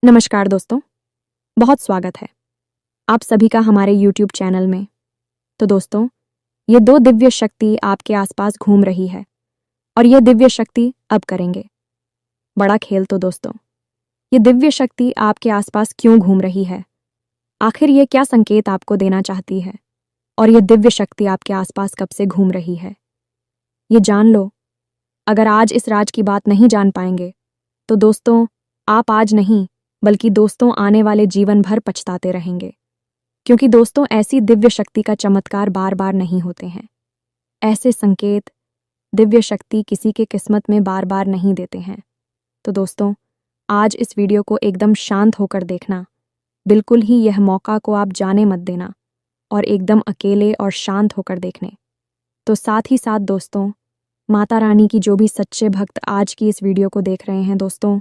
नमस्कार दोस्तों, बहुत स्वागत है आप सभी का हमारे YouTube चैनल में। तो दोस्तों, ये दो दिव्य शक्ति आपके आसपास घूम रही है और ये दिव्य शक्ति अब करेंगे बड़ा खेल। तो दोस्तों, ये दिव्य शक्ति आपके आसपास क्यों घूम रही है? आखिर ये क्या संकेत आपको देना चाहती है? और ये दिव्य शक्ति आपके आसपास कब से घूम रही है? ये जान लो। अगर आज इस राज की बात नहीं जान पाएंगे तो दोस्तों, आप आज नहीं बल्कि दोस्तों आने वाले जीवन भर पछताते रहेंगे। क्योंकि दोस्तों, ऐसी दिव्य शक्ति का चमत्कार बार बार नहीं होते हैं। ऐसे संकेत दिव्य शक्ति किसी के किस्मत में बार बार नहीं देते हैं। तो दोस्तों, आज इस वीडियो को एकदम शांत होकर देखना। बिल्कुल ही यह मौका को आप जाने मत देना और एकदम अकेले और शांत होकर देखने। तो साथ ही साथ दोस्तों, माता रानी की जो भी सच्चे भक्त आज की इस वीडियो को देख रहे हैं दोस्तों,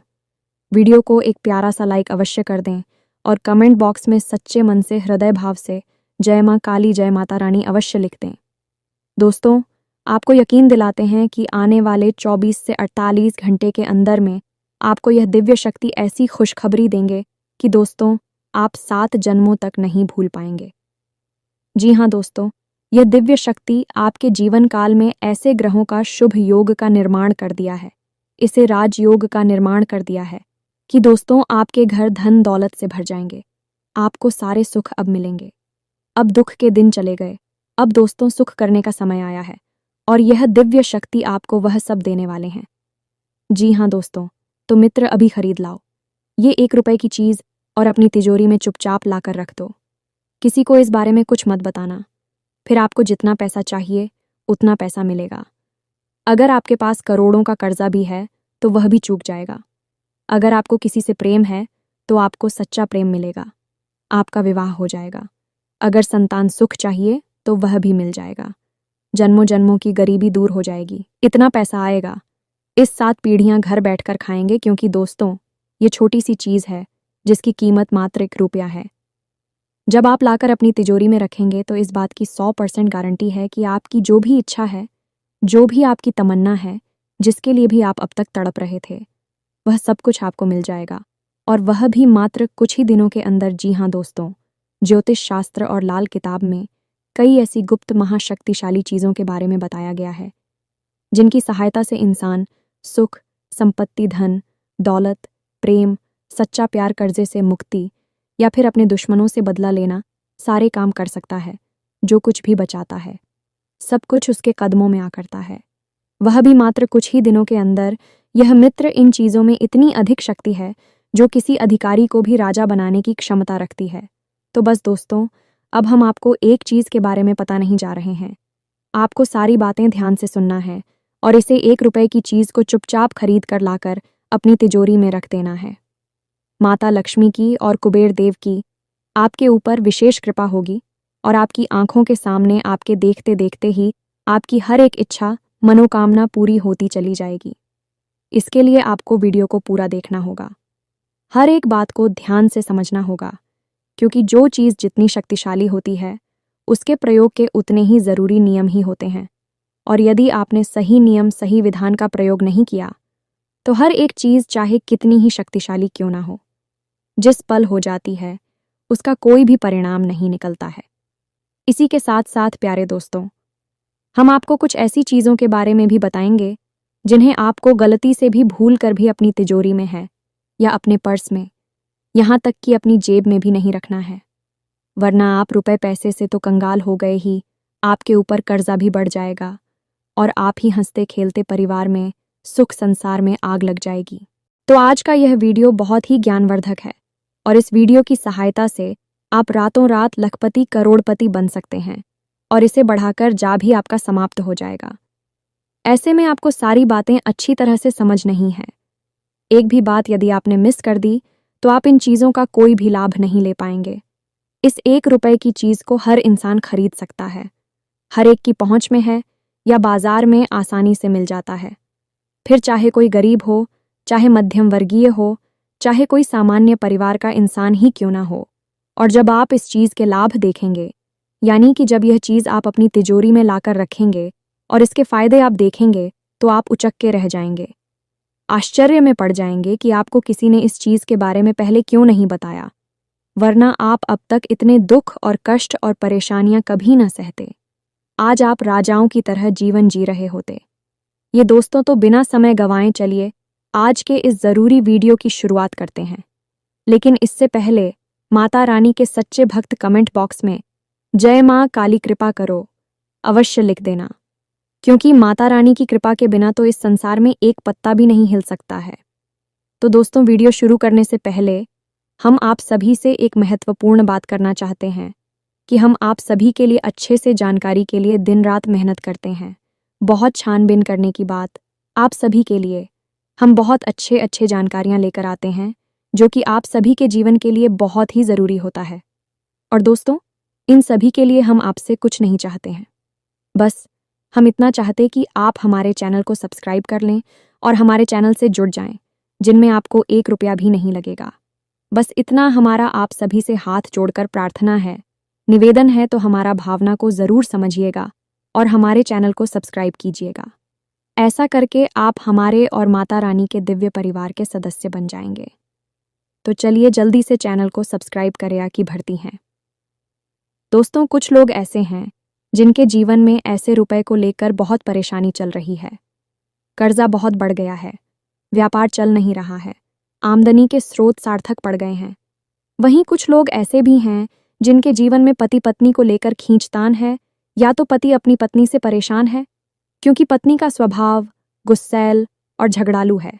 वीडियो को एक प्यारा सा लाइक अवश्य कर दें और कमेंट बॉक्स में सच्चे मन से हृदय भाव से जय माँ काली जय माता रानी अवश्य लिख दें। दोस्तों, आपको यकीन दिलाते हैं कि आने वाले 24 से 48 घंटे के अंदर में आपको यह दिव्य शक्ति ऐसी खुशखबरी देंगे कि दोस्तों, आप 7 जन्मों तक नहीं भूल पाएंगे। जी हाँ दोस्तों, यह दिव्य शक्ति आपके जीवन काल में ऐसे ग्रहों का शुभ योग का निर्माण कर दिया है, इसे राजयोग का निर्माण कर दिया है कि दोस्तों, आपके घर धन दौलत से भर जाएंगे। आपको सारे सुख अब मिलेंगे। अब दुख के दिन चले गए। अब दोस्तों, सुख करने का समय आया है और यह दिव्य शक्ति आपको वह सब देने वाले हैं। जी हाँ दोस्तों, तो मित्र, अभी खरीद लाओ ये 1 रुपए की चीज और अपनी तिजोरी में चुपचाप लाकर रख दो। किसी को इस बारे में कुछ मत बताना। फिर आपको जितना पैसा चाहिए उतना पैसा मिलेगा। अगर आपके पास करोड़ों का कर्जा भी है तो वह भी चूक जाएगा। अगर आपको किसी से प्रेम है तो आपको सच्चा प्रेम मिलेगा। आपका विवाह हो जाएगा। अगर संतान सुख चाहिए तो वह भी मिल जाएगा। जन्मों जन्मों की गरीबी दूर हो जाएगी। इतना पैसा आएगा, इस 7 पीढ़ियां घर बैठकर खाएंगे। क्योंकि दोस्तों, ये छोटी सी चीज है जिसकी कीमत मात्र 1 रुपया है। जब आप लाकर अपनी तिजोरी में रखेंगे तो इस बात की 100% गारंटी है कि आपकी जो भी इच्छा है, जो भी आपकी तमन्ना है, जिसके लिए भी आप अब तक तड़प रहे थे, वह सब कुछ आपको मिल जाएगा। और वह भी मात्र कुछ ही दिनों के अंदर। जी हाँ दोस्तों, ज्योतिष शास्त्र और लाल किताब में कई ऐसी गुप्त महाशक्तिशाली चीज़ों के बारे में बताया गया है जिनकी सहायता से इंसान सुख, संपत्ति, धन, दौलत, प्रेम, सच्चा प्यार, कर्जे से मुक्ति या फिर अपने दुश्मनों से बदला लेना सारे काम कर सकता है। जो कुछ भी बचाता है, सब कुछ उसके कदमों में आ करता है। वह भी मात्र कुछ ही दिनों के अंदर। यह मित्र, इन चीज़ों में इतनी अधिक शक्ति है जो किसी अधिकारी को भी राजा बनाने की क्षमता रखती है। तो बस दोस्तों, अब हम आपको एक चीज़ के बारे में पता नहीं जा रहे हैं। आपको सारी बातें ध्यान से सुनना है और इसे 1 रुपए की चीज़ को चुपचाप खरीद कर लाकर अपनी तिजोरी में रख देना है। माता लक्ष्मी की और कुबेर देव की आपके ऊपर विशेष कृपा होगी और आपकी आंखों के सामने आपके देखते देखते ही आपकी हर एक इच्छा, मनोकामना पूरी होती चली जाएगी। इसके लिए आपको वीडियो को पूरा देखना होगा। हर एक बात को ध्यान से समझना होगा। क्योंकि जो चीज़ जितनी शक्तिशाली होती है, उसके प्रयोग के उतने ही ज़रूरी नियम ही होते हैं। और यदि आपने सही नियम, सही विधान का प्रयोग नहीं किया तो हर एक चीज़, चाहे कितनी ही शक्तिशाली क्यों ना हो, जिस पल हो जाती है उसका कोई भी परिणाम नहीं निकलता है। इसी के साथ साथ प्यारे दोस्तों, हम आपको कुछ ऐसी चीज़ों के बारे में भी बताएंगे जिन्हें आपको गलती से भी भूल कर भी अपनी तिजोरी में है या अपने पर्स में, यहाँ तक कि अपनी जेब में भी नहीं रखना है। वरना आप रुपए पैसे से तो कंगाल हो गए ही, आपके ऊपर कर्जा भी बढ़ जाएगा और आप ही हंसते खेलते परिवार में, सुख संसार में आग लग जाएगी। तो आज का यह वीडियो बहुत ही ज्ञानवर्धक है और इस वीडियो की सहायता से आप रातों रात लखपति, करोड़पति बन सकते हैं और इसे बढ़ाकर जा भी आपका समाप्त हो जाएगा। ऐसे में आपको सारी बातें अच्छी तरह से समझ नहीं है। एक भी बात यदि आपने मिस कर दी तो आप इन चीज़ों का कोई भी लाभ नहीं ले पाएंगे। इस 1 रुपए की चीज़ को हर इंसान खरीद सकता है, हर एक की पहुंच में है या बाजार में आसानी से मिल जाता है। फिर चाहे कोई गरीब हो, चाहे मध्यम वर्गीय हो, चाहे कोई सामान्य परिवार का इंसान ही क्यों ना हो। और जब आप इस चीज़ के लाभ देखेंगे, यानी कि जब यह चीज़ आप अपनी तिजोरी में लाकर रखेंगे और इसके फायदे आप देखेंगे, तो आप उचक के रह जाएंगे। आश्चर्य में पड़ जाएंगे कि आपको किसी ने इस चीज़ के बारे में पहले क्यों नहीं बताया, वरना आप अब तक इतने दुख और कष्ट और परेशानियां कभी न सहते। आज आप राजाओं की तरह जीवन जी रहे होते। ये दोस्तों, तो बिना समय गंवाए चलिए आज के इस ज़रूरी वीडियो की शुरुआत करते हैं। लेकिन इससे पहले माता रानी के सच्चे भक्त कमेंट बॉक्स में जय माँ काली कृपा करो अवश्य लिख देना, क्योंकि माता रानी की कृपा के बिना तो इस संसार में एक पत्ता भी नहीं हिल सकता है। तो दोस्तों, वीडियो शुरू करने से पहले हम आप सभी से एक महत्वपूर्ण बात करना चाहते हैं कि हम आप सभी के लिए अच्छे से जानकारी के लिए दिन रात मेहनत करते हैं। बहुत छानबीन करने की बात, आप सभी के लिए हम बहुत अच्छे जानकारियां लेकर आते हैं जो कि आप सभी के जीवन के लिए बहुत ही ज़रूरी होता है। और दोस्तों, इन सभी के लिए हम आपसे कुछ नहीं चाहते हैं, बस हम इतना चाहते कि आप हमारे चैनल को सब्सक्राइब कर लें और हमारे चैनल से जुड़ जाएं, जिनमें आपको 1 रुपया भी नहीं लगेगा। बस इतना हमारा आप सभी से हाथ जोड़कर प्रार्थना है, निवेदन है, तो हमारा भावना को ज़रूर समझिएगा और हमारे चैनल को सब्सक्राइब कीजिएगा। ऐसा करके आप हमारे और माता रानी के दिव्य परिवार के सदस्य बन जाएंगे। तो चलिए जल्दी से चैनल को सब्सक्राइब करें कि भरती हैं। दोस्तों, कुछ लोग ऐसे हैं जिनके जीवन में ऐसे रुपए को लेकर बहुत परेशानी चल रही है। कर्जा बहुत बढ़ गया है, व्यापार चल नहीं रहा है, आमदनी के स्रोत सार्थक पड़ गए हैं। वहीं कुछ लोग ऐसे भी हैं जिनके जीवन में पति पत्नी को लेकर खींचतान है, या तो पति अपनी पत्नी से परेशान है क्योंकि पत्नी का स्वभाव गुस्सैल और झगड़ालू है,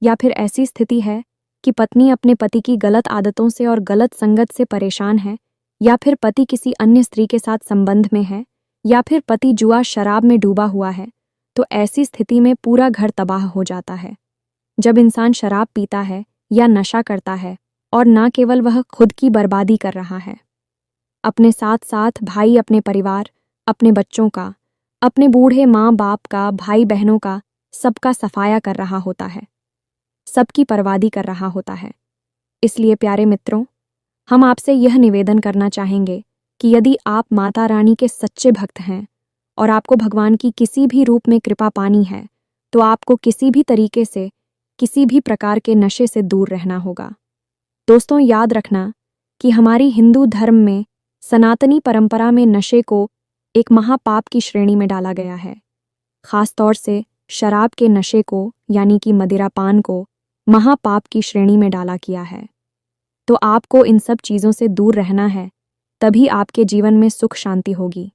या फिर ऐसी स्थिति है कि पत्नी अपने पति की गलत आदतों से और गलत संगत से परेशान है, या फिर पति किसी अन्य स्त्री के साथ संबंध में है, या फिर पति जुआ शराब में डूबा हुआ है। तो ऐसी स्थिति में पूरा घर तबाह हो जाता है। जब इंसान शराब पीता है या नशा करता है, और न केवल वह खुद की बर्बादी कर रहा है, अपने साथ साथ भाई अपने परिवार, अपने बच्चों का, अपने बूढ़े माँ बाप का, भाई बहनों का, सबका सफाया कर रहा होता है, सबकी बर्बादी कर रहा होता है। इसलिए प्यारे मित्रों, हम आपसे यह निवेदन करना चाहेंगे कि यदि आप माता रानी के सच्चे भक्त हैं और आपको भगवान की किसी भी रूप में कृपा पानी है, तो आपको किसी भी तरीके से, किसी भी प्रकार के नशे से दूर रहना होगा। दोस्तों, याद रखना कि हमारी हिंदू धर्म में, सनातनी परंपरा में नशे को एक महापाप की श्रेणी में डाला गया है। खास तौर से शराब के नशे को, यानी कि मदिरापान को, महापाप की श्रेणी में डाला किया है। तो आपको इन सब चीज़ों से दूर रहना है, तभी आपके जीवन में सुख शांति होगी,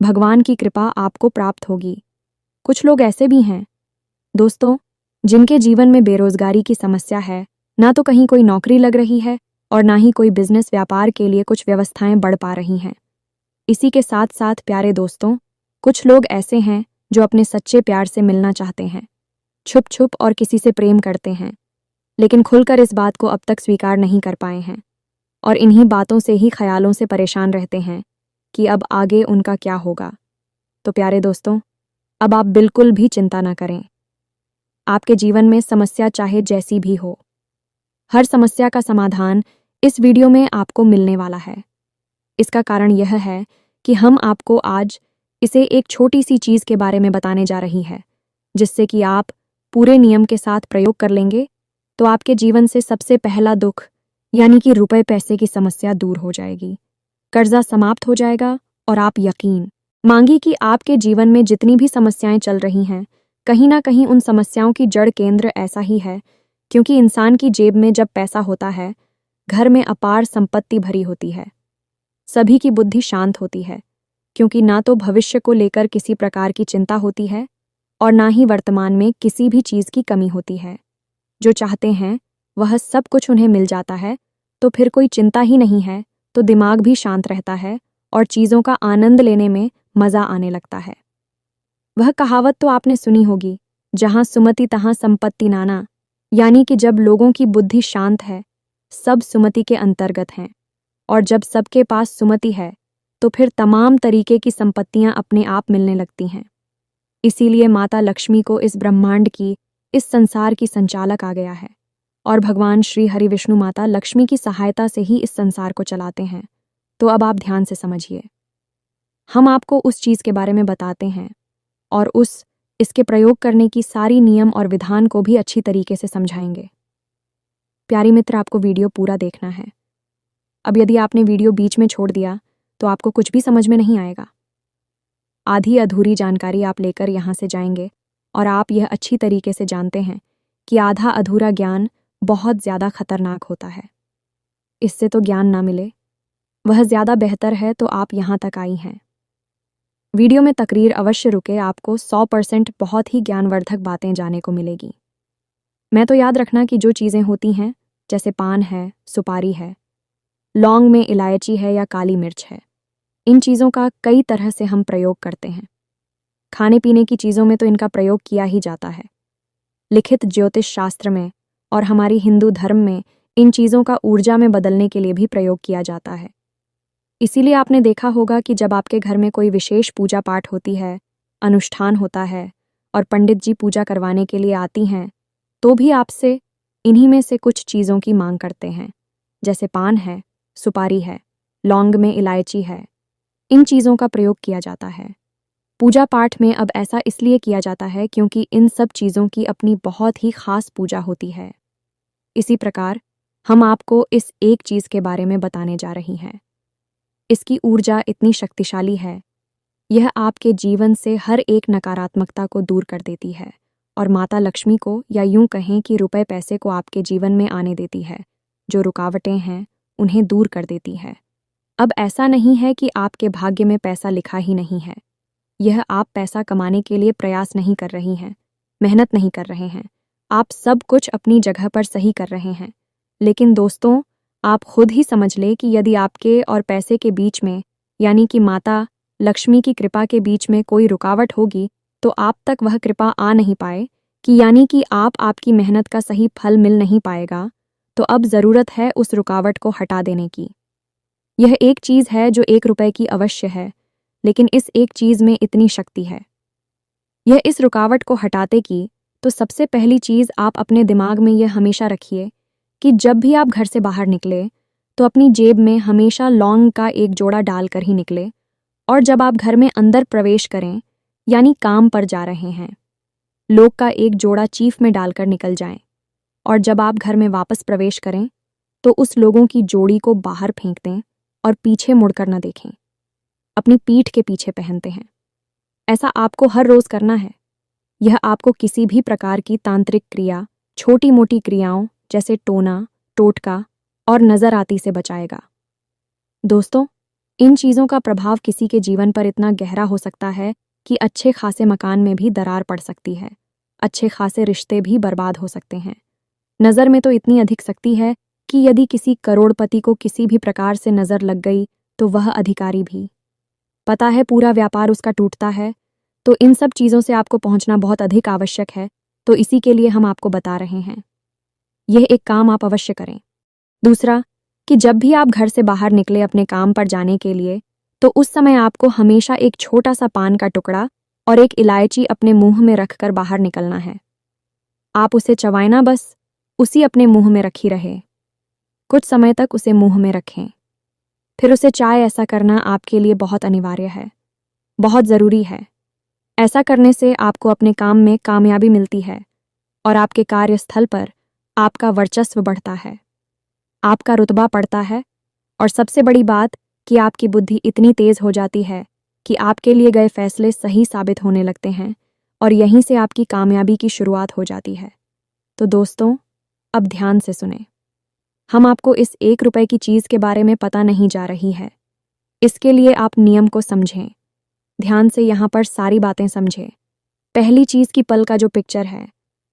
भगवान की कृपा आपको प्राप्त होगी। कुछ लोग ऐसे भी हैं दोस्तों जिनके जीवन में बेरोजगारी की समस्या है, ना तो कहीं कोई नौकरी लग रही है और ना ही कोई बिजनेस व्यापार के लिए कुछ व्यवस्थाएं बढ़ पा रही हैं। इसी के साथ साथ प्यारे दोस्तों, कुछ लोग ऐसे हैं जो अपने सच्चे प्यार से मिलना चाहते हैं, छुप छुप और किसी से प्रेम करते हैं, लेकिन खुलकर इस बात को अब तक स्वीकार नहीं कर पाए हैं, और इन्हीं बातों से ही ख्यालों से परेशान रहते हैं कि अब आगे उनका क्या होगा। तो प्यारे दोस्तों, अब आप बिल्कुल भी चिंता न करें। आपके जीवन में समस्या चाहे जैसी भी हो, हर समस्या का समाधान इस वीडियो में आपको मिलने वाला है। इसका कारण यह है कि हम आपको आज इसे एक छोटी सी चीज़ के बारे में बताने जा रही है, जिससे कि आप पूरे नियम के साथ प्रयोग कर लेंगे तो आपके जीवन से सबसे पहला दुख, यानी कि रुपए पैसे की समस्या दूर हो जाएगी, कर्जा समाप्त हो जाएगा, और आप यकीन मांगी कि आपके जीवन में जितनी भी समस्याएं चल रही हैं, कहीं ना कहीं उन समस्याओं की जड़ केंद्र ऐसा ही है, क्योंकि इंसान की जेब में जब पैसा होता है, घर में अपार संपत्ति भरी होती है, सभी की बुद्धि शांत होती है, क्योंकि ना तो भविष्य को लेकर किसी प्रकार की चिंता होती है और ना ही वर्तमान में किसी भी चीज़ की कमी होती है। जो चाहते हैं वह सब कुछ उन्हें मिल जाता है, तो फिर कोई चिंता ही नहीं है, तो दिमाग भी शांत रहता है और चीज़ों का आनंद लेने में मज़ा आने लगता है। वह कहावत तो आपने सुनी होगी, जहाँ सुमति तहाँ संपत्ति नाना, यानी कि जब लोगों की बुद्धि शांत है, सब सुमति के अंतर्गत हैं, और जब सबके पास सुमति है तो फिर तमाम तरीके की संपत्तियां अपने आप मिलने लगती हैं। इसीलिए माता लक्ष्मी को इस ब्रह्मांड की, इस संसार की संचालक आ गया है, और भगवान श्री हरि विष्णु माता लक्ष्मी की सहायता से ही इस संसार को चलाते हैं। तो अब आप ध्यान से समझिए, हम आपको उस चीज़ के बारे में बताते हैं, और उस इसके प्रयोग करने की सारी नियम और विधान को भी अच्छी तरीके से समझाएंगे। प्यारी मित्र, आपको वीडियो पूरा देखना है। अब यदि आपने वीडियो बीच में छोड़ दिया तो आपको कुछ भी समझ में नहीं आएगा। आधी अधूरी जानकारी आप लेकर यहाँ से जाएंगे और आप यह अच्छी तरीके से जानते हैं कि आधा अधूरा ज्ञान बहुत ज़्यादा खतरनाक होता है। इससे तो ज्ञान ना मिले, वह ज़्यादा बेहतर है तो आप यहाँ तक आई हैं। वीडियो में तकरीर अवश्य रुके, आपको 100% बहुत ही ज्ञानवर्धक बातें जानने को मिलेगी। मैं तो याद रखना कि जो चीज़ें होती हैं, जैसे पान है, सुपारी है, लौंग में इलायची है या काली मिर्च है, इन चीज़ों का कई तरह से हम प्रयोग करते हैं। खाने पीने की चीज़ों में तो इनका प्रयोग किया ही जाता है। लिखित ज्योतिष शास्त्र में और हमारी हिंदू धर्म में इन चीज़ों का ऊर्जा में बदलने के लिए भी प्रयोग किया जाता है। इसीलिए आपने देखा होगा कि जब आपके घर में कोई विशेष पूजा पाठ होती है, अनुष्ठान होता है और पंडित जी पूजा करवाने के लिए आती हैं, तो भी आपसे इन्हीं में से कुछ चीज़ों की मांग करते हैं, जैसे पान है, सुपारी है, लौंग में इलायची है। इन चीज़ों का प्रयोग किया जाता है। पूजा पाठ में अब ऐसा इसलिए किया जाता है क्योंकि इन सब चीज़ों की अपनी बहुत ही खास पूजा होती है। इसी प्रकार हम आपको इस एक चीज़ के बारे में बताने जा रही हैं। इसकी ऊर्जा इतनी शक्तिशाली है, यह आपके जीवन से हर एक नकारात्मकता को दूर कर देती है और माता लक्ष्मी को, या यूं कहें कि रुपए पैसे को आपके जीवन में आने देती है। जो रुकावटें हैं उन्हें दूर कर देती है। अब ऐसा नहीं है कि आपके भाग्य में पैसा लिखा ही नहीं है। यह आप पैसा कमाने के लिए प्रयास नहीं कर रही हैं, मेहनत नहीं कर रहे हैं। आप सब कुछ अपनी जगह पर सही कर रहे हैं। लेकिन दोस्तों, आप खुद ही समझ ले कि यदि आपके और पैसे के बीच में, यानी कि माता लक्ष्मी की कृपा के बीच में कोई रुकावट होगी, तो आप तक वह कृपा आ नहीं पाए, कि यानी कि आपकी मेहनत का सही फल मिल नहीं पाएगा, तो अब ज़रूरत है उस रुकावट को हटा देने की। यह एक चीज़ है जो 1 रुपए की अवश्य है, लेकिन इस एक चीज़ में इतनी शक्ति है। यह इस रुकावट को हटाते की, तो सबसे पहली चीज़ आप अपने दिमाग में यह हमेशा रखिए कि जब भी आप घर से बाहर निकले तो अपनी जेब में हमेशा लौंग का एक जोड़ा डालकर ही निकले, और जब आप घर में अंदर प्रवेश करें, यानी काम पर जा रहे हैं, लोग का एक जोड़ा चीफ में डालकर निकल जाएं, और जब आप घर में वापस प्रवेश करें तो उस लोगों की जोड़ी को बाहर फेंक दें और पीछे मुड़कर न देखें। अपनी पीठ के पीछे पहनते हैं। ऐसा आपको हर रोज़ करना है। यह आपको किसी भी प्रकार की तांत्रिक क्रिया, छोटी मोटी क्रियाओं जैसे टोना, टोटका और नज़र आती से बचाएगा। दोस्तों, इन चीज़ों का प्रभाव किसी के जीवन पर इतना गहरा हो सकता है कि अच्छे खासे मकान में भी दरार पड़ सकती है, अच्छे खासे रिश्ते भी बर्बाद हो सकते हैं। नज़र में तो इतनी अधिक शक्ति है कि यदि किसी करोड़पति को किसी भी प्रकार से नज़र लग गई तो वह अधिकारी भी, पता है, पूरा व्यापार उसका टूटता है। तो इन सब चीज़ों से आपको पहुंचना बहुत अधिक आवश्यक है, तो इसी के लिए हम आपको बता रहे हैं। यह एक काम आप अवश्य करें। दूसरा, कि जब भी आप घर से बाहर निकले अपने काम पर जाने के लिए, तो उस समय आपको हमेशा एक छोटा सा पान का टुकड़ा और एक इलायची अपने मुंह में रखकर बाहर निकलना है। आप उसे चबाएं ना, बस उसी अपने मुंह में रखी रहे। कुछ समय तक उसे मुंह में रखें, फिर उसे चाय। ऐसा करना आपके लिए बहुत अनिवार्य है, बहुत ज़रूरी है। ऐसा करने से आपको अपने काम में कामयाबी मिलती है और आपके कार्यस्थल पर आपका वर्चस्व बढ़ता है, आपका रुतबा बढ़ता है, और सबसे बड़ी बात कि आपकी बुद्धि इतनी तेज़ हो जाती है कि आपके लिए गए फैसले सही साबित होने लगते हैं, और यहीं से आपकी कामयाबी की शुरुआत हो जाती है। तो दोस्तों, अब ध्यान से सुने। हम आपको इस 1 रुपए की चीज़ के बारे में पता नहीं जा रही है। इसके लिए आप नियम को समझें, ध्यान से यहाँ पर सारी बातें समझें। पहली चीज़ की पल का जो पिक्चर है,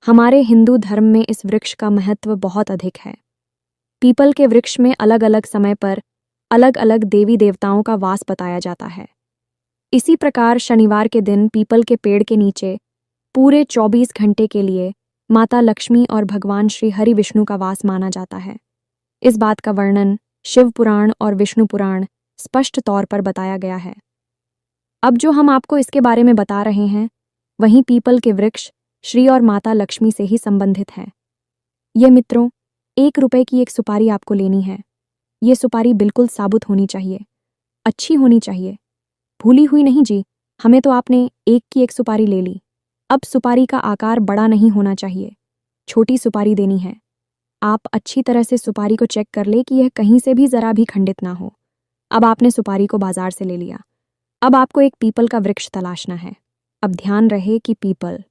हमारे हिंदू धर्म में इस वृक्ष का महत्व बहुत अधिक है। पीपल के वृक्ष में अलग अलग समय पर अलग अलग देवी देवताओं का वास बताया जाता है। इसी प्रकार शनिवार के दिन पीपल के पेड़ के नीचे पूरे 24 घंटे के लिए माता लक्ष्मी और भगवान श्री हरि विष्णु का वास माना जाता है। इस बात का वर्णन शिव पुराण और विष्णु पुराण स्पष्ट तौर पर बताया गया है। अब जो हम आपको इसके बारे में बता रहे हैं, वहीं पीपल के वृक्ष श्री और माता लक्ष्मी से ही संबंधित हैं। ये मित्रों, 1 रुपए की एक सुपारी आपको लेनी है। ये सुपारी बिल्कुल साबुत होनी चाहिए, अच्छी होनी चाहिए, भूली हुई नहीं जी। हमें तो आपने 1 की 1 सुपारी ले ली, अब सुपारी का आकार बड़ा नहीं होना चाहिए, छोटी सुपारी देनी है। आप अच्छी तरह से सुपारी को चेक कर ले कि यह कहीं से भी जरा भी खंडित ना हो। अब आपने सुपारी को बाजार से ले लिया। अब आपको एक पीपल का वृक्ष तलाशना है। अब ध्यान रहे कि पीपल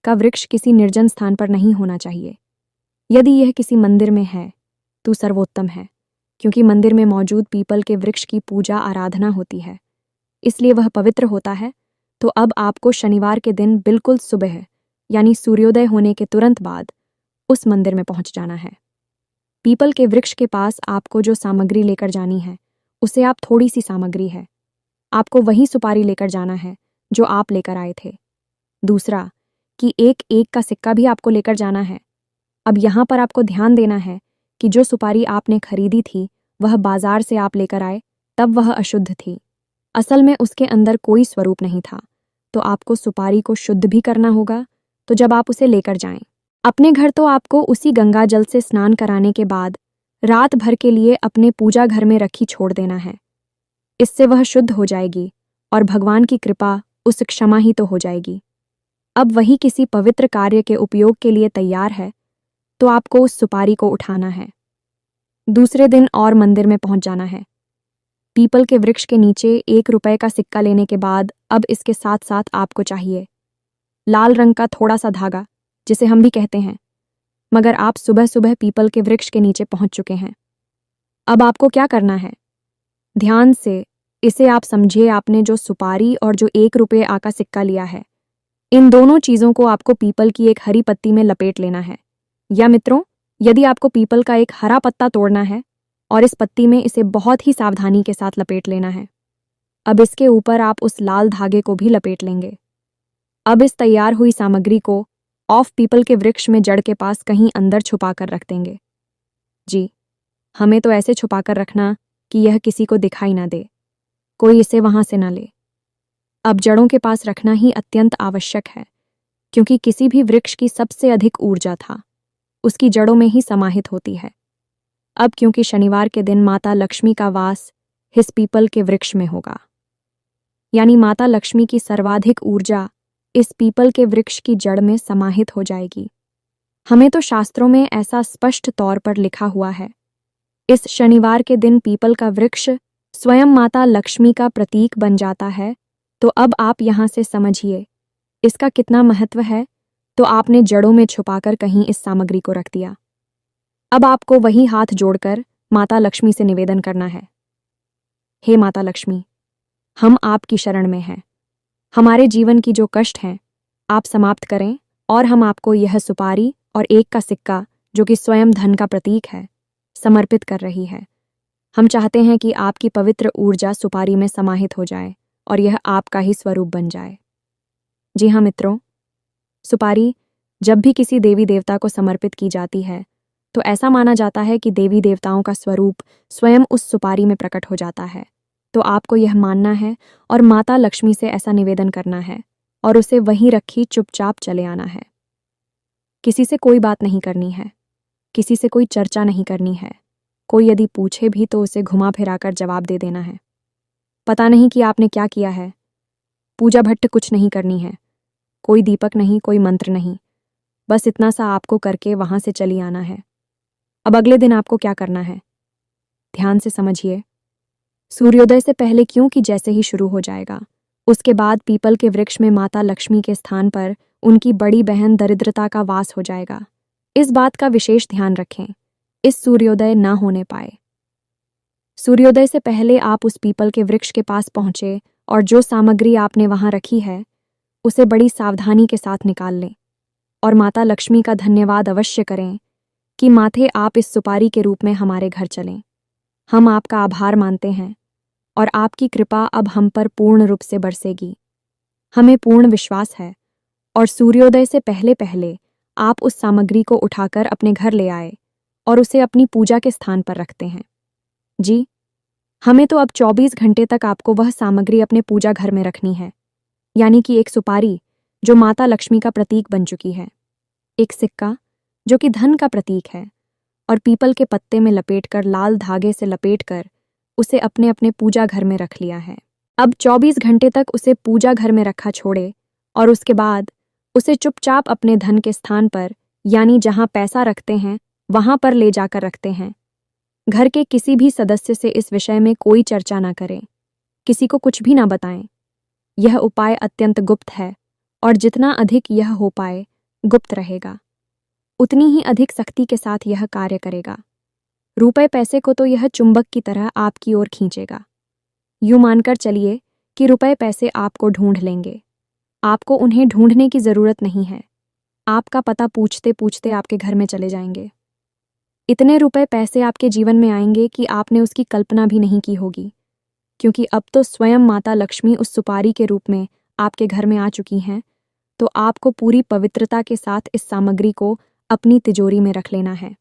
का वृक्ष किसी निर्जन स्थान पर नहीं होना चाहिए। यदि यह किसी मंदिर में है तो सर्वोत्तम है, क्योंकि मंदिर में मौजूद पीपल के वृक्ष की पूजा आराधना होती है, इसलिए वह पवित्र होता है। तो अब आपको शनिवार के दिन बिल्कुल सुबह यानी सूर्योदय होने के तुरंत बाद उस मंदिर में पहुंच जाना है। पीपल के वृक्ष के पास आपको जो सामग्री लेकर जानी है उसे आप थोड़ी सी सामग्री है, आपको वही सुपारी लेकर जाना है जो आप लेकर आए थे। दूसरा कि एक एक का सिक्का भी आपको लेकर जाना है। अब यहाँ पर आपको ध्यान देना है कि जो सुपारी आपने खरीदी थी वह बाजार से आप लेकर आए तब वह अशुद्ध थी। असल में उसके अंदर कोई स्वरूप नहीं था, तो आपको सुपारी को शुद्ध भी करना होगा। तो जब आप उसे लेकर जाएं अपने घर तो आपको उसी गंगा जल से स्नान कराने के बाद रात भर के लिए अपने पूजा घर में रखी छोड़ देना है। इससे वह शुद्ध हो जाएगी और भगवान की कृपा उस क्षमा ही तो हो जाएगी। अब वही किसी पवित्र कार्य के उपयोग के लिए तैयार है, तो आपको उस सुपारी को उठाना है। दूसरे दिन और मंदिर में पहुंच जाना है। पीपल के वृक्ष के नीचे 1 रुपए का सिक्का लेने के बाद अब इसके साथ साथ आपको चाहिए लाल रंग का थोड़ा सा धागा, जिसे हम भी कहते हैं। मगर आप सुबह सुबह पीपल के वृक्ष के नीचे पहुंच चुके हैं। अब आपको क्या करना है? ध्यान से इसे आप समझिए। आपने जो सुपारी और जो 1 रुपये का सिक्का लिया है, इन दोनों चीज़ों को आपको पीपल की एक हरी पत्ती में लपेट लेना है। या मित्रों, यदि आपको पीपल का एक हरा पत्ता तोड़ना है और इस पत्ती में इसे बहुत ही सावधानी के साथ लपेट लेना है। अब इसके ऊपर आप उस लाल धागे को भी लपेट लेंगे। अब इस तैयार हुई सामग्री को ऑफ पीपल के वृक्ष में जड़ के पास कहीं अंदर छुपा कर रख देंगे। जी, हमें तो ऐसे छुपा कर रखना कि यह किसी को दिखाई ना दे, कोई इसे वहां से ना ले। अब जड़ों के पास रखना ही अत्यंत आवश्यक है, क्योंकि किसी भी वृक्ष की सबसे अधिक ऊर्जा था उसकी जड़ों में ही समाहित होती है। अब क्योंकि शनिवार के दिन माता लक्ष्मी का वास इस पीपल के वृक्ष में होगा, यानी माता लक्ष्मी की सर्वाधिक ऊर्जा इस पीपल के वृक्ष की जड़ में समाहित हो जाएगी। हमें तो शास्त्रों में ऐसा स्पष्ट तौर पर लिखा हुआ है। इस शनिवार के दिन पीपल का वृक्ष स्वयं माता लक्ष्मी का प्रतीक बन जाता है। तो अब आप यहाँ से समझिए इसका कितना महत्व है। तो आपने जड़ों में छुपाकर कहीं इस सामग्री को रख दिया। अब आपको वही हाथ जोड़कर माता लक्ष्मी से निवेदन करना है। हे माता लक्ष्मी, हम आपकी शरण में हैं। हमारे जीवन की जो कष्ट हैं आप समाप्त करें, और हम आपको यह सुपारी और 1 का सिक्का, जो कि स्वयं धन का प्रतीक है, समर्पित कर रही है। हम चाहते हैं कि आपकी पवित्र ऊर्जा सुपारी में समाहित हो जाए और यह आपका ही स्वरूप बन जाए। जी हाँ मित्रों, सुपारी जब भी किसी देवी देवता को समर्पित की जाती है तो ऐसा माना जाता है कि देवी देवताओं का स्वरूप स्वयं उस सुपारी में प्रकट हो जाता है। तो आपको यह मानना है और माता लक्ष्मी से ऐसा निवेदन करना है और उसे वहीं रखी चुपचाप चले आना है। किसी से कोई बात नहीं करनी है, किसी से कोई चर्चा नहीं करनी है। कोई यदि पूछे भी तो उसे घुमा फिराकर जवाब दे देना है। पता नहीं कि आपने क्या किया है। पूजा भट्ट कुछ नहीं करनी है, कोई दीपक नहीं, कोई मंत्र नहीं, बस इतना सा आपको करके वहां से चली आना है। अब अगले दिन आपको क्या करना है, ध्यान से समझिए। सूर्योदय से पहले, क्योंकि जैसे ही शुरू हो जाएगा उसके बाद पीपल के वृक्ष में माता लक्ष्मी के स्थान पर उनकी बड़ी बहन दरिद्रता का वास हो जाएगा। इस बात का विशेष ध्यान रखें, इस सूर्योदय न होने पाए। सूर्योदय से पहले आप उस पीपल के वृक्ष के पास पहुंचे और जो सामग्री आपने वहां रखी है उसे बड़ी सावधानी के साथ निकाल लें और माता लक्ष्मी का धन्यवाद अवश्य करें कि माथे आप इस सुपारी के रूप में हमारे घर चलें। हम आपका आभार मानते हैं और आपकी कृपा अब हम पर पूर्ण रूप से बरसेगी। हमें पूर्ण विश्वास है और सूर्योदय से पहले पहले आप उस सामग्री को उठाकर अपने घर ले आए और उसे अपनी पूजा के स्थान पर रखते हैं। जी, हमें तो अब 24 घंटे तक आपको वह सामग्री अपने पूजा घर में रखनी है, यानी कि एक सुपारी जो माता लक्ष्मी का प्रतीक बन चुकी है, एक सिक्का जो कि धन का प्रतीक है, और पीपल के पत्ते में लपेटकर, लाल धागे से लपेटकर उसे अपने अपने पूजा घर में रख लिया है। अब 24 घंटे तक उसे पूजा घर में रखा छोड़े और उसके बाद उसे चुपचाप अपने धन के स्थान पर, यानी जहां पैसा रखते हैं वहां पर ले जाकर रखते हैं। घर के किसी भी सदस्य से इस विषय में कोई चर्चा ना करें, किसी को कुछ भी ना बताएं। यह उपाय अत्यंत गुप्त है और जितना अधिक यह हो पाए गुप्त रहेगा, उतनी ही अधिक सख्ती के साथ यह कार्य करेगा। रुपए पैसे को तो यह चुंबक की तरह आपकी ओर खींचेगा। यूं मानकर चलिए कि रुपए पैसे आपको ढूंढ लेंगे। आपको उन्हें ढूंढने की जरूरत नहीं है, आपका पता पूछते पूछते आपके घर में चले जाएंगे। इतने रुपए पैसे आपके जीवन में आएंगे कि आपने उसकी कल्पना भी नहीं की होगी, क्योंकि अब तो स्वयं माता लक्ष्मी उस सुपारी के रूप में आपके घर में आ चुकी हैं। तो आपको पूरी पवित्रता के साथ इस सामग्री को अपनी तिजोरी में रख लेना है।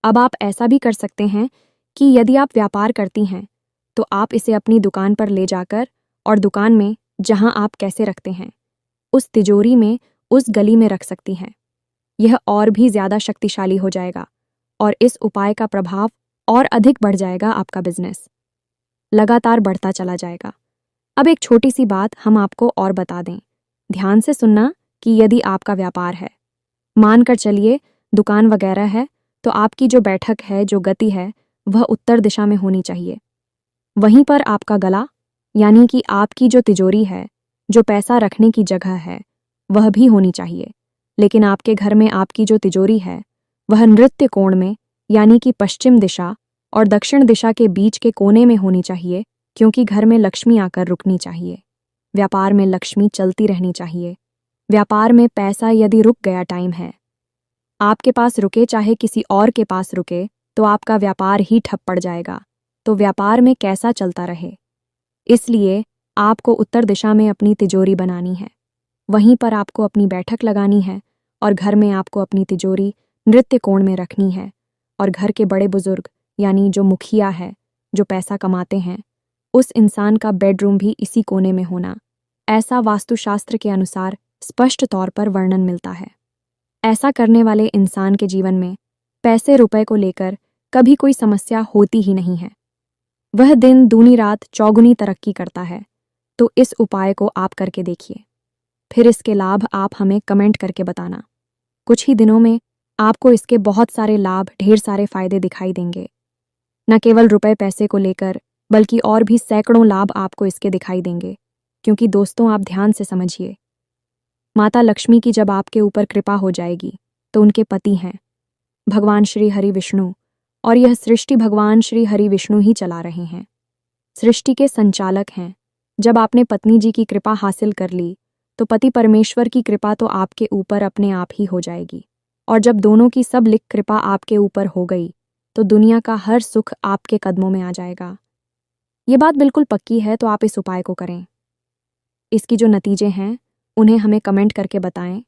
अब आप ऐसा भी कर सकते हैं कि यदि आप व्यापार करती हैं तो आप इसे अपनी दुकान पर ले जाकर और दुकान में जहां आप कैसे रखते हैं उस तिजोरी में उस गली में रख सकती हैं। यह और भी ज्यादा शक्तिशाली हो जाएगा और इस उपाय का प्रभाव और अधिक बढ़ जाएगा। आपका बिजनेस लगातार बढ़ता चला जाएगा। अब एक छोटी सी बात हम आपको और बता दें, ध्यान से सुनना कि यदि आपका व्यापार है, मानकर चलिए दुकान वगैरह है, तो आपकी जो बैठक है, जो गति है, वह उत्तर दिशा में होनी चाहिए। वहीं पर आपका गला, यानी कि आपकी जो तिजोरी है, जो पैसा रखने की जगह है, वह भी होनी चाहिए। लेकिन आपके घर में आपकी जो तिजोरी है वह नृत्य कोण में, यानी कि पश्चिम दिशा और दक्षिण दिशा के बीच के कोने में होनी चाहिए, क्योंकि घर में लक्ष्मी आकर रुकनी चाहिए। व्यापार में लक्ष्मी चलती रहनी चाहिए। व्यापार में पैसा यदि रुक गया, टाइम है, आपके पास रुके चाहे किसी और के पास रुके, तो आपका व्यापार ही ठप पड़ जाएगा। तो व्यापार में कैसा चलता रहे, इसलिए आपको उत्तर दिशा में अपनी तिजोरी बनानी है। वहीं पर आपको अपनी बैठक लगानी है और घर में आपको अपनी तिजोरी नृत्य कोण में रखनी है। और घर के बड़े बुजुर्ग, यानी जो मुखिया है, जो पैसा कमाते हैं, उस इंसान का बेडरूम भी इसी कोने में होना, ऐसा वास्तुशास्त्र के अनुसार स्पष्ट तौर पर वर्णन मिलता है। ऐसा करने वाले इंसान के जीवन में पैसे रुपए को लेकर कभी कोई समस्या होती ही नहीं है। वह दिन दूनी रात चौगुनी तरक्की करता है। तो इस उपाय को आप करके देखिए, फिर इसके लाभ आप हमें कमेंट करके बताना। कुछ ही दिनों में आपको इसके बहुत सारे लाभ, ढेर सारे फायदे दिखाई देंगे। न केवल रुपए पैसे को लेकर बल्कि और भी सैकड़ों लाभ आपको इसके दिखाई देंगे। क्योंकि दोस्तों, आप ध्यान से समझिए, माता लक्ष्मी की जब आपके ऊपर कृपा हो जाएगी तो उनके पति हैं भगवान श्री हरि विष्णु, और यह सृष्टि भगवान श्री हरि विष्णु ही चला रहे हैं, सृष्टि के संचालक हैं। जब आपने पत्नी जी की कृपा हासिल कर ली तो पति परमेश्वर की कृपा तो आपके ऊपर अपने आप ही हो जाएगी। और जब दोनों की सब लिख कृपा आपके ऊपर हो गई तो दुनिया का हर सुख आपके कदमों में आ जाएगा। ये बात बिल्कुल पक्की है, तो आप इस उपाय को करें। इसकी जो नतीजे हैं उन्हें हमें कमेंट करके बताएं।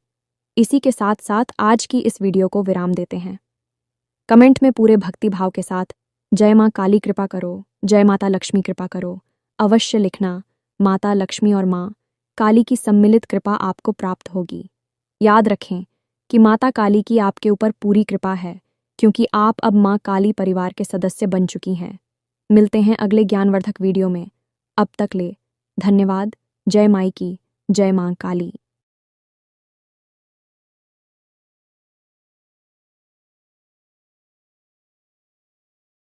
इसी के साथ साथ आज की इस वीडियो को विराम देते हैं। कमेंट में पूरे भक्ति भाव के साथ जय माँ काली कृपा करो, जय माता लक्ष्मी कृपा करो अवश्य लिखना। माता लक्ष्मी और माँ काली की सम्मिलित कृपा आपको प्राप्त होगी। याद रखें कि माता काली की आपके ऊपर पूरी कृपा है, क्योंकि आप अब माँ काली परिवार के सदस्य बन चुकी हैं। मिलते हैं अगले ज्ञानवर्धक वीडियो में। अब तक ले धन्यवाद। जय माई की, जय माँ काली।